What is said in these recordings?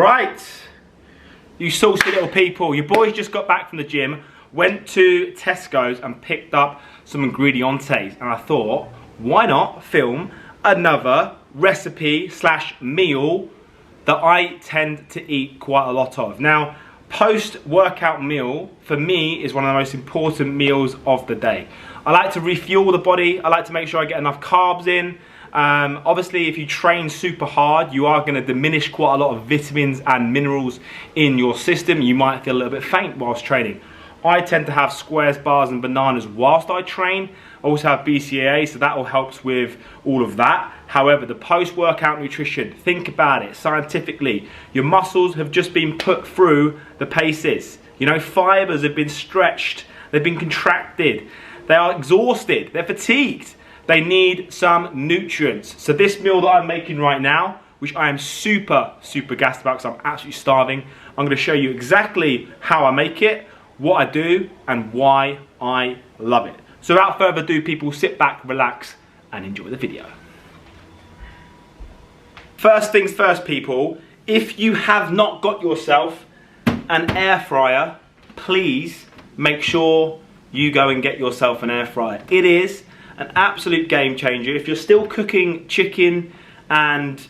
Right, you saucy little people, your boys just got back from the gym, went to Tesco's and picked up some ingredientes, and I thought, why not film another recipe / meal that I tend to eat quite a lot of. Now, post-workout meal, for me, is one of the most important meals of the day. I like to refuel the body, I like to make sure I get enough carbs in. Obviously, if you train super hard, you are going to diminish quite a lot of vitamins and minerals in your system. You might feel a little bit faint whilst training. I tend to have squares, bars and bananas whilst I train. I also have BCAA, so that all helps with all of that. However, the post-workout nutrition, think about it scientifically. Your muscles have just been put through the paces. You know, fibers have been stretched, they've been contracted, they are exhausted, they're fatigued. They need some nutrients. So this meal that I'm making right now, which I am super gassed about because I'm absolutely starving, I'm going to show you exactly how I make it, what I do, and why I love it. So without further ado, people, sit back, relax, and enjoy the video. First things first, people, if you have not got yourself an air fryer, please make sure you go and get yourself an air fryer. It is an absolute game changer. If you're still cooking chicken and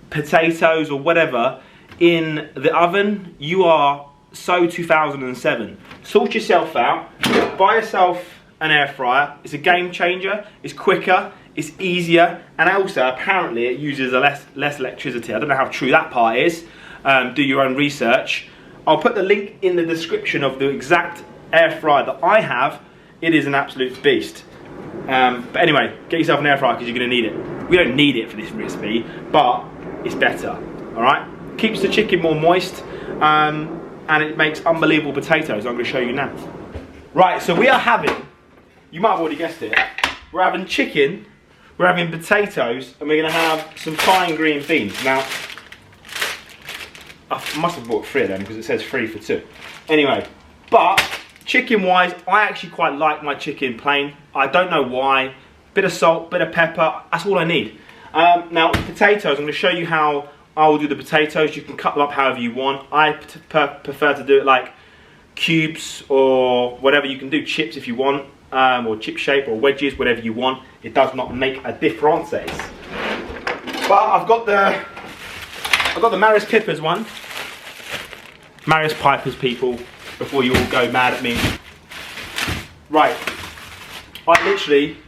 potatoes or whatever in the oven, you are so 2007. Sort yourself out, buy yourself an air fryer. It's a game changer, it's quicker, it's easier, and also apparently it uses less electricity. I don't know how true that part is. Do your own research. I'll put the link in the description of the exact air fryer that I have. It is an absolute beast. But anyway, get yourself an air fryer because you're going to need it. We don't need it for this recipe, but it's better. Alright? Keeps the chicken more moist, and it makes unbelievable potatoes. I'm going to show you now. Right, so we are having, you might have already guessed it, we're having chicken, we're having potatoes, and we're going to have some fine green beans. Now, I must have bought 3 of them because it says 3 for 2. Anyway, but chicken wise, I actually quite like my chicken plain. I don't know why. Bit of salt, bit of pepper, that's all I need. Now, potatoes, I'm going to show you how I will do the potatoes. You can cut them up however you want. I prefer to do it like cubes or whatever. You can do chips if you want, or chip shape or wedges, whatever you want. It does not make a difference. But I've got the Maris Pippers one. Maris Pipers, people, before you all go mad at me. Right, I literally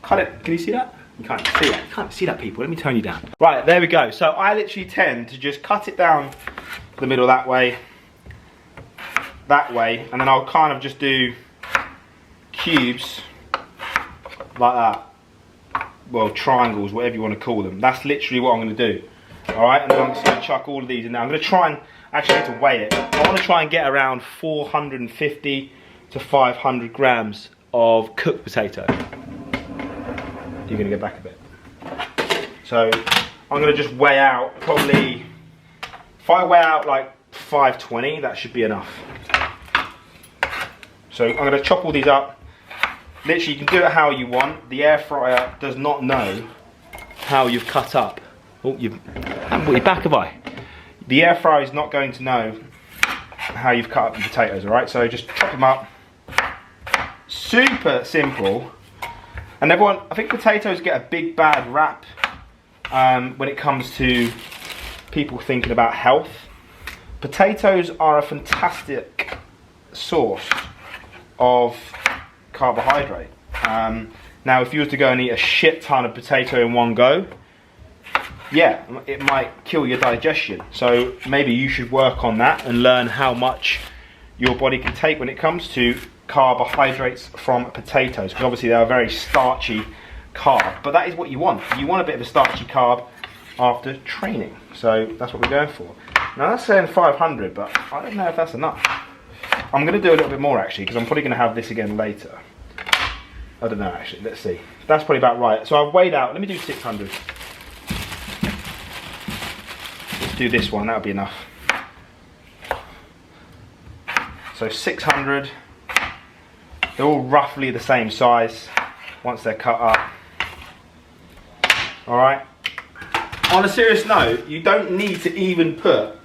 cut it. Can you see that? You can't see that. You can't see that, people. Let me turn you down. Right, there we go. So I literally tend to just cut it down the middle that way, and then I'll kind of just do cubes like that. Well, triangles, whatever you want to call them. That's literally what I'm going to do. All right, and then I'm just going to chuck all of these in there. I'm going to try and actually need to weigh it. I want to try and get around 450 to 500 grams of cooked potato. You're going to go back a bit. So I'm going to just weigh out probably, if I weigh out like 520, that should be enough. So I'm going to chop all these up. Literally, you can do it how you want. The air fryer does not know how you've cut up. Oh, I haven't got your back, have I? The air fryer is not going to know how you've cut up the potatoes, alright? So just chop them up. Super simple. And everyone, I think potatoes get a big bad rap when it comes to people thinking about health. Potatoes are a fantastic source of carbohydrate. Now, if you were to go and eat a shit ton of potato in one go, yeah, it might kill your digestion. So maybe you should work on that and learn how much your body can take when it comes to carbohydrates from potatoes, because obviously they're a very starchy carb, but that is what you want. You want a bit of a starchy carb after training, so that's what we're going for. Now that's saying 500, but I don't know if that's enough. I'm going to do a little bit more actually, because I'm probably going to have this again later. I don't know actually, let's see. That's probably about right. So I've weighed out, let me do 600. Let's do this one, that'll be enough. So 600. They're all roughly the same size once they're cut up. Alright. On a serious note, you don't need to even put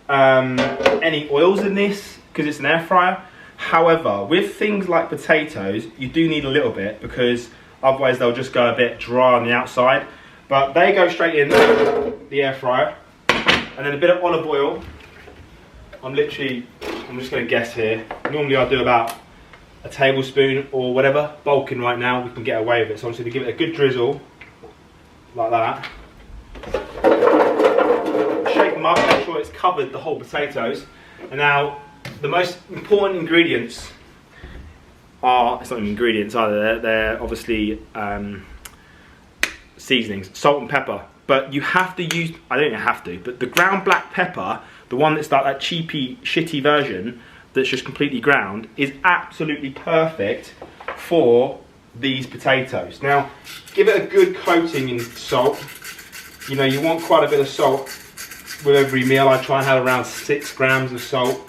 any oils in this because it's an air fryer. However, with things like potatoes, you do need a little bit because otherwise they'll just go a bit dry on the outside. But they go straight in the air fryer. And then a bit of olive oil. I'm just going to guess here. Normally I do about a tablespoon or whatever. Bulking right now, we can get away with it. So I'm just going to give it a good drizzle, like that. Shake them up, make sure it's covered the whole potatoes. And now, the most important ingredients are, it's not ingredients either, they're obviously seasonings, salt and pepper. But you have to use, I don't have to, but the ground black pepper, the one that's like that cheapy, shitty version that's just completely ground, is absolutely perfect for these potatoes. Now, give it a good coating in salt. You know, you want quite a bit of salt with every meal. I try and have around 6 grams of salt,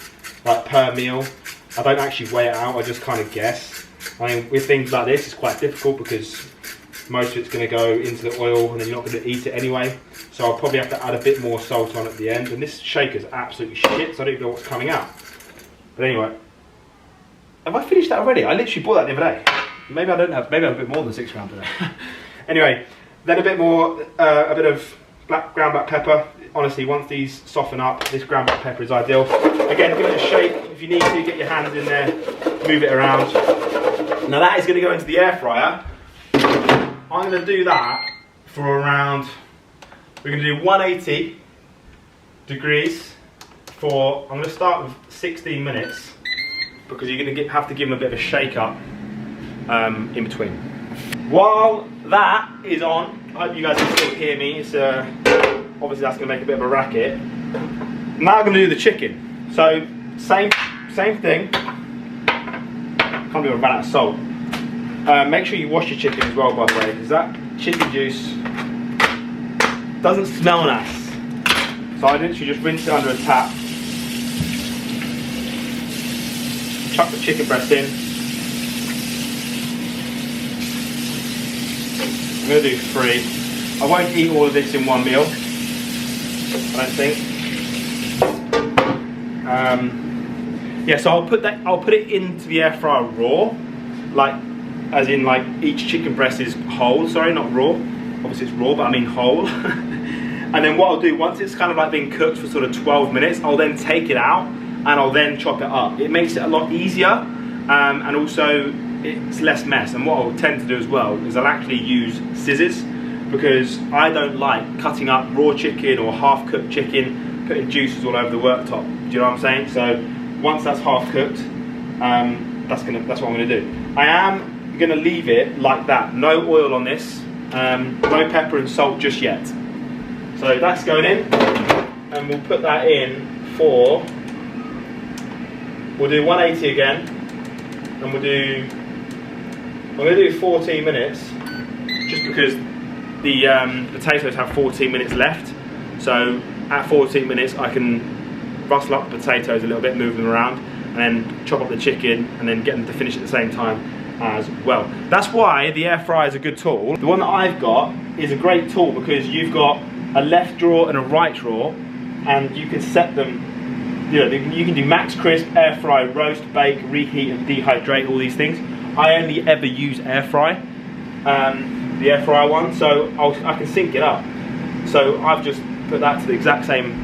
like per meal. I don't actually weigh it out, I just kind of guess. I mean, with things like this, it's quite difficult because most of it's going to go into the oil and then you're not going to eat it anyway. So I'll probably have to add a bit more salt on at the end. And this shaker's absolutely shit, so I don't even know what's coming out. But anyway, have I finished that already? I literally bought that the other day. Maybe I don't have, maybe I have a bit more than 6 grams today. Anyway, then a bit more, a bit of ground black pepper. Honestly, once these soften up, this ground black pepper is ideal. Again, give it a shake. If you need to, get your hands in there, move it around. Now that is going to go into the air fryer. I'm going to do that for around, we're going to do 180 degrees for, I'm going to start with 16 minutes because you're going to have to give them a bit of a shake up in between. While that is on, I hope you guys can still hear me. It's obviously that's going to make a bit of a racket. Now I'm going to do the chicken. So same thing. Can't believe I ran out of salt. Make sure you wash your chicken as well, by the way, because that chicken juice doesn't smell nice. So I literally just rinse it under a tap. Chuck the chicken breast in. I'm going to do 3. I won't eat all of this in one meal, I don't think. Yeah, so I'll put it into the air fryer raw, like as in like each chicken breast is whole. Sorry, not raw. Obviously it's raw, but I mean whole. And then what I'll do, once it's kind of like been cooked for sort of 12 minutes, I'll then take it out and I'll then chop it up. It makes it a lot easier, and also it's less mess. And what I'll tend to do as well is I'll actually use scissors, because I don't like cutting up raw chicken or half cooked chicken, putting juices all over the worktop. Do you know what I'm saying? So once that's half cooked, that's what I'm gonna do. I am gonna leave it like that, no oil on this, no pepper and salt just yet. So that's going in, and we'll put that in for, we'll do 180 again, and I'm gonna do 14 minutes, just because the potatoes have 14 minutes left. So at 14 minutes I can rustle up the potatoes a little bit, move them around, and then chop up the chicken, and then get them to finish at the same time as well. That's why the air fryer is a good tool. The one that I've got is a great tool because you've got a left drawer and a right drawer, and you can set them, you know, you can do max crisp, air fry, roast, bake, reheat and dehydrate, all these things. I only ever use air fry, the air fryer one, so I can sync it up. So I've just put that to the exact same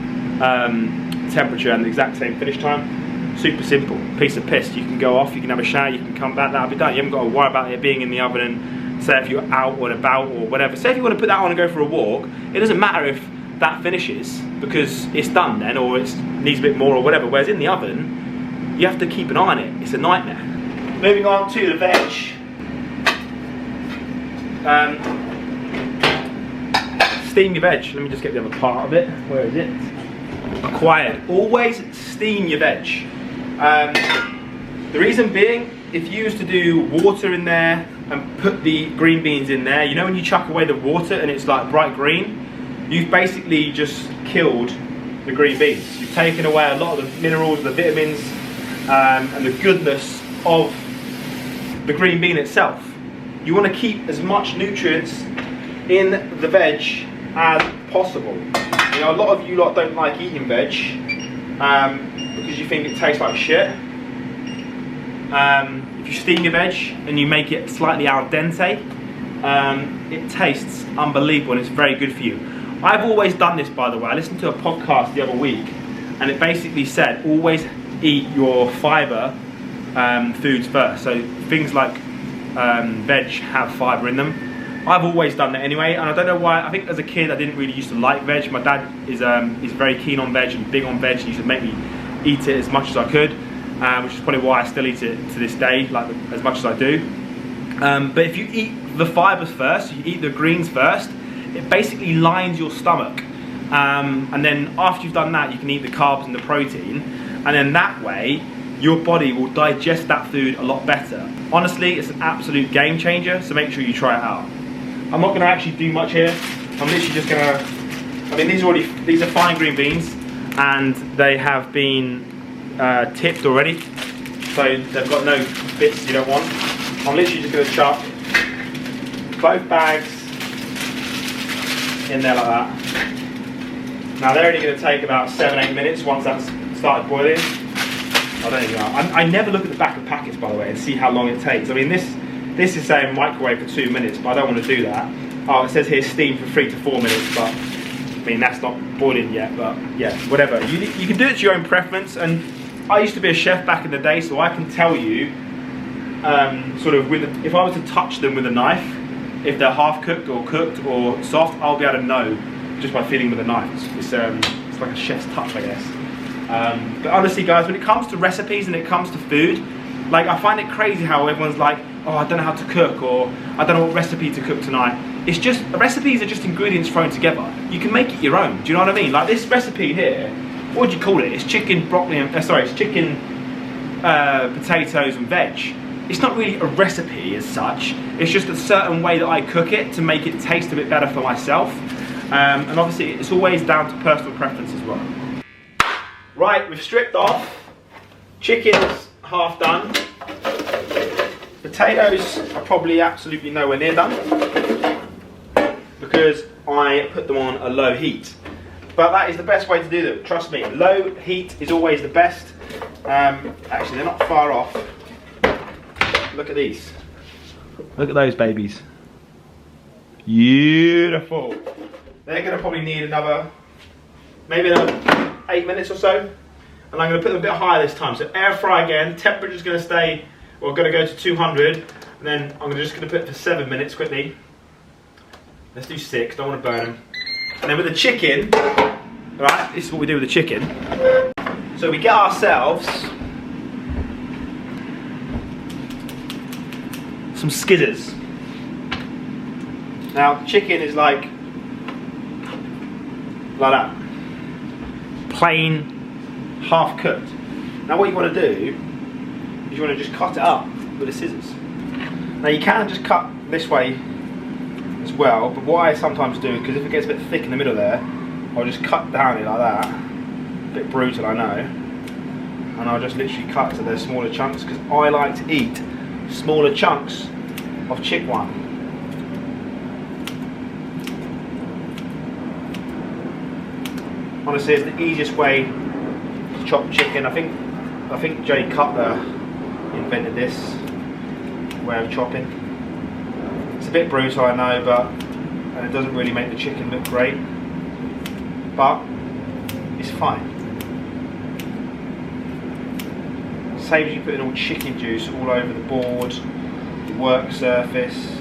temperature and the exact same finish time. Super simple, piece of piss. You can go off, you can have a shower, you can come back, that'll be done. You haven't got to worry about it being in the oven, and say if you're out or about or whatever. Say if you want to put that on and go for a walk, it doesn't matter if that finishes because it's done then, or it needs a bit more or whatever. Whereas in the oven, you have to keep an eye on it. It's a nightmare. Moving on to the veg. Steam your veg. Let me just get the other part of it. Where is it? Acquired. Always steam your veg. The reason being, if you used to do water in there and put the green beans in there, you know when you chuck away the water and it's like bright green, you've basically just killed the green beans. You've taken away a lot of the minerals, the vitamins, and the goodness of the green bean itself. You want to keep as much nutrients in the veg as possible. You know, a lot of you lot don't like eating veg, because you think it tastes like shit. If you steam your veg and you make it slightly al dente, it tastes unbelievable and it's very good for you. I've always done this, by the way. I listened to a podcast the other week and it basically said always eat your fibre foods first. So things like veg have fibre in them. I've always done that anyway, and I don't know why. I think as a kid I didn't really used to like veg. My dad is very keen on veg and big on veg. He used to make me eat it as much as I could, which is probably why I still eat it to this day, like as much as I do. But if you eat the fibres first, you eat the greens first, it basically lines your stomach. And then after you've done that, you can eat the carbs and the protein, and then that way your body will digest that food a lot better. Honestly, it's an absolute game changer, so make sure you try it out. I'm not going to actually do much here. I'm literally just going to, I mean these are fine green beans and they have been tipped already, so they've got no bits you don't want. I'm literally just going to chuck both bags in there like that. Now they're only going to take about 7-8 minutes once that's started boiling. I don't even know. I never look at the back of packets, by the way, and see how long it takes. I mean, this is saying microwave for 2 minutes, but I don't want to do that. Oh, it says here steam for 3 to 4 minutes, but I mean that's not boiling yet. But yeah, whatever. You can do it to your own preference. And I used to be a chef back in the day, so I can tell you, sort of if I was to touch them with a knife, if they're half cooked or soft, I'll be able to know just by feeling with a knife. It's like a chef's touch, I guess. But honestly guys, when it comes to recipes and it comes to food, like I find it crazy how everyone's like, oh, I don't know how to cook, or I don't know what recipe to cook tonight. It's just, recipes are just ingredients thrown together. You can make it your own, do you know what I mean? Like this recipe here, what do you call it? It's chicken, broccoli, and, it's chicken, potatoes and veg. It's not really a recipe as such, it's just a certain way that I cook it to make it taste a bit better for myself. And obviously it's always down to personal preference as well. Right, we've stripped off. Chicken's half done. Potatoes are probably absolutely nowhere near done because I put them on a low heat. But that is the best way to do them, trust me. Low heat is always the best. Actually, they're not far off. Look at these. Look at those babies. Beautiful. They're going to probably need another, maybe another 8 minutes or so, and I'm going to put them a bit higher this time. So air fry again, temperature's going to stay, well, going to go to 200, and then I'm just going to put it for 7 minutes quickly. Let's do 6, don't want to burn them. And then with the chicken, right, this is what we do with the chicken. So we get ourselves some skidders. Now chicken is like that. Plain, half cooked. Now what you want to do is you want to just cut it up with the scissors. Now you can just cut this way as well, but what I sometimes do, because if it gets a bit thick in the middle there, I'll just cut down it like that. A bit brutal, I know. And I'll just literally cut to their smaller chunks, because I like to eat smaller chunks of chickwan. Honestly, it's the easiest way to chop chicken. I think Jay Cutler invented this way of chopping. It's a bit brutal, I know, and it doesn't really make the chicken look great, but it's fine. Saves you putting all chicken juice all over the board, the work surface.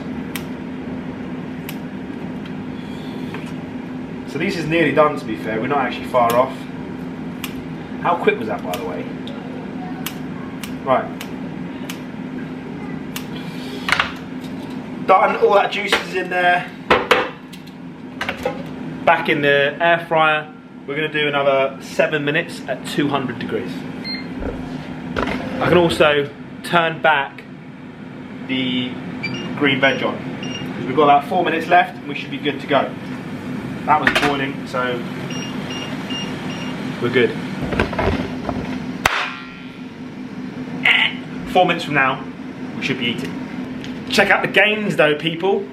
So this is nearly done, to be fair. We're not actually far off. How quick was that, by the way? Right. Done, all that juice is in there. Back in the air fryer. We're going to do another 7 minutes at 200 degrees. I can also turn back the green veg on. We've got about 4 minutes left and we should be good to go. That was boiling, so we're good. 4 minutes from now, we should be eating. Check out the gains though, people.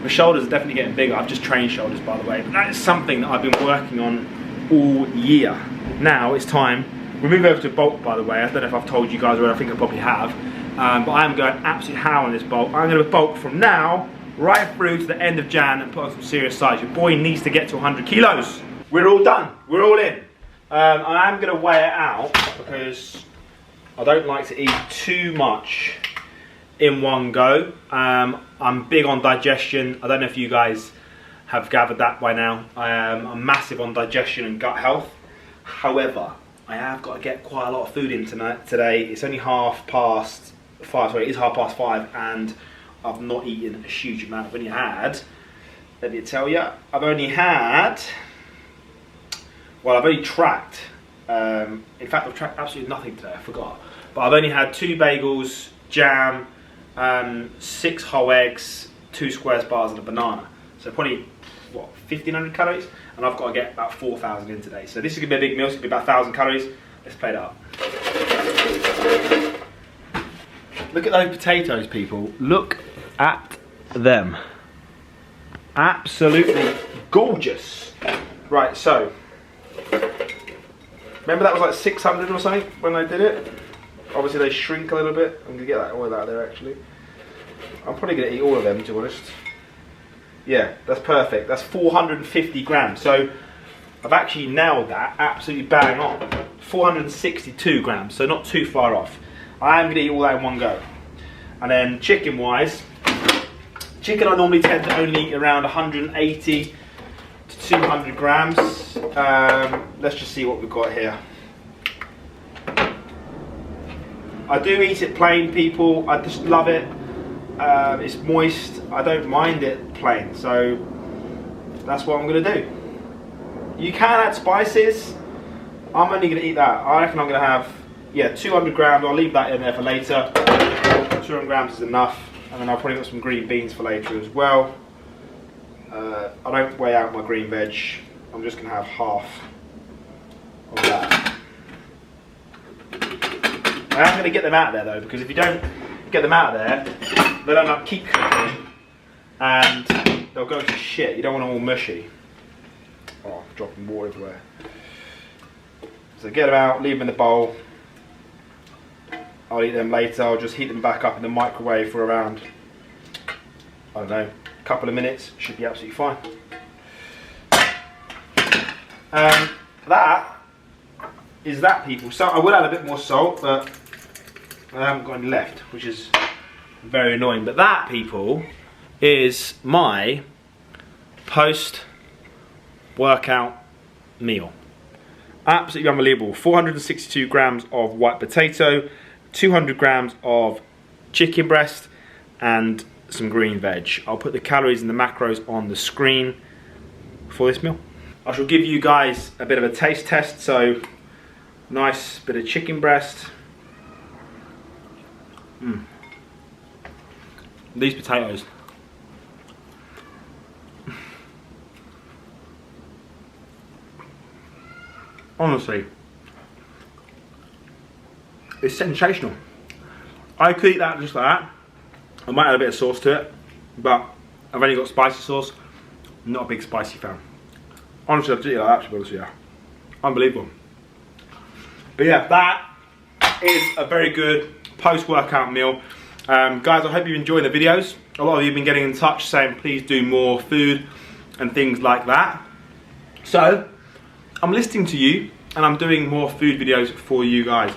We're shoulders are definitely getting bigger. I've just trained shoulders, by the way, but that is something that I've been working on all year. Now it's time. We'll move over to bulk, by the way. I don't know if I've told you guys already, I think I probably have. But I am going absolutely ham on this bulk. I'm going to bulk from now right through to the end of Jan and put on some serious size. Your boy needs to get to 100 kilos. We're all done. We're all in. I am going to weigh it out because I don't like to eat too much in one go. I'm big on digestion. I don't know if you guys have gathered that by now. I'm massive on digestion and gut health. However, I have got to get quite a lot of food in today. It's only 5:30. Sorry, it is 5:30, and I've not eaten a huge amount. I've only had, let me tell you, I've only tracked, in fact I've tracked absolutely nothing today, I forgot. But I've only had 2 bagels, jam, 6 whole eggs, 2 squares bars and a banana. So probably, what, 1,500 calories? And I've got to get about 4,000 in today. So this is going to be a big meal, it's going to be about 1,000 calories. Let's plate it up. Look at those potatoes, people. Look at them. Absolutely gorgeous. Right, so, remember that was like 600 or something when I did it? Obviously they shrink a little bit. I'm going to get that oil out of there actually. I'm probably going to eat all of them, to be honest. Yeah, that's perfect. That's 450 grams. So I've actually nailed that, absolutely bang on. 462 grams, so not too far off. I am going to eat all that in one go. And then chicken wise, chicken I normally tend to only eat around 180 to 200 grams. Let's just see what we've got here. I do eat it plain, people. I just love it. It's moist. I don't mind it plain, so that's what I'm going to do. You can add spices. I'm only going to eat that. I reckon I'm going to have, yeah, 200 grams. I'll leave that in there for later. 200 grams is enough. And then I'll probably got some green beans for later as well. I don't weigh out my green veg. I'm just going to have half of that. I am going to get them out of there though, because if you don't get them out of there, they'll end up keep cooking and they'll go to shit. You don't want them all mushy. Oh, dropping water everywhere. So get them out, leave them in the bowl. I'll eat them later. I'll just heat them back up in the microwave for around, I don't know, a couple of minutes. Should be absolutely fine. That is that, people. So I will add a bit more salt, but I haven't got any left, which is very annoying. But that, people, is my post-workout meal. Absolutely unbelievable. 462 grams of white potato, 200 grams of chicken breast, and some green veg. I'll put the calories and the macros on the screen for this meal. I shall give you guys a bit of a taste test. So, nice bit of chicken breast. These potatoes. Honestly, it's sensational. I could eat that just like that. I might add a bit of sauce to it, but I've only got spicy sauce. I'm not a big spicy fan. Honestly, I'd eat it like that, to be honest with you. Unbelievable. But yeah, that is a very good post-workout meal. Guys, I hope you enjoy the videos. A lot of you have been getting in touch saying please do more food and things like that. So, I'm listening to you and I'm doing more food videos for you guys.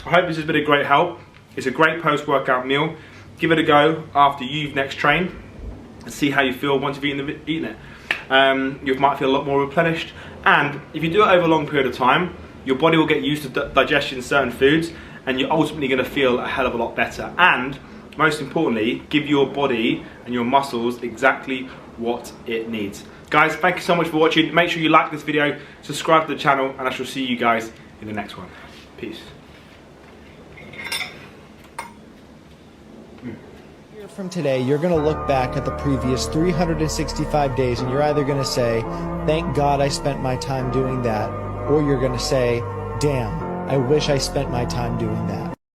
I hope this has been a great help. It's a great post-workout meal. Give it a go after you've next trained and see how you feel once you've eaten it. You might feel a lot more replenished, and if you do it over a long period of time, your body will get used to digesting certain foods and you're ultimately going to feel a hell of a lot better, and most importantly, give your body and your muscles exactly what it needs. Guys, thank you so much for watching. Make sure you like this video, subscribe to the channel, and I shall see you guys in the next one. Peace. From today, you're going to look back at the previous 365 days and you're either going to say, thank God I spent my time doing that, or you're going to say, damn, I wish I spent my time doing that.